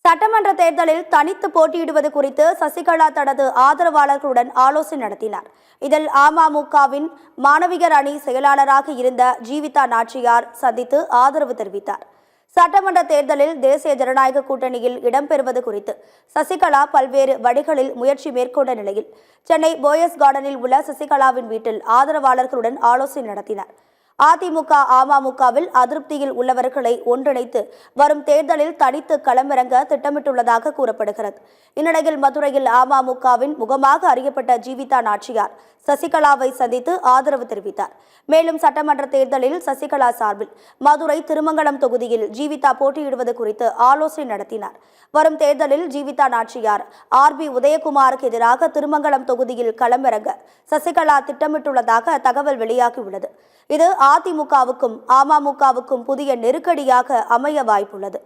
சட்டமன்ற தேர்தலில் தனித்து போட்டியிடுவது குறித்து சசிகலா தனது ஆதரவாளர்களுடன் ஆலோசனை நடத்தினார். இதில் அமமுகவின் மாணவியர் அணி செயலாளராக இருந்த ஜீவிதா நாச்சியார் சந்தித்து ஆதரவு தெரிவித்தார். சட்டமன்ற தேர்தலில் தேசிய ஜனநாயக கூட்டணியில் இடம்பெறுவது குறித்து சசிகலா பல்வேறு வழிகளில் முயற்சி மேற்கொண்ட நிலையில் சென்னை போயஸ் கார்டனில் உள்ள சசிகலாவின் வீட்டில் ஆதரவாளர்களுடன் ஆலோசனை நடத்தினார். அதிமுக அமமுகவில் அதிருப்தியில் உள்ளவர்களை ஒன்றிணைத்து வரும் தேர்தலில் தனித்து களமிறங்க திட்டமிட்டுள்ளதாக கூறப்படுகிறது. இந்நிலையில் மதுரையில் அமமுகவின் முகமாக அறியப்பட்ட ஜீவிதா நாச்சியார் சசிகலாவை சந்தித்து ஆதரவு தெரிவித்தார். மேலும் சட்டமன்ற தேர்தலில் சசிகலா சார்பில் மதுரை திருமங்கலம் தொகுதியில் ஜீவிதா போட்டியிடுவது குறித்து ஆலோசனை நடத்தினார். வரும் தேர்தலில் ஜீவிதா நாச்சியார் RB உதயகுமாருக்கு எதிராக திருமங்கலம் தொகுதியில் களமிறங்க சசிகலா திட்டமிட்டுள்ளதாக தகவல் வெளியாகியுள்ளது. இது அதிமுகவுக்கும் அமமுகவுக்கும் புதிய நெருக்கடியாக அமைய வாய்ப்புள்ளது.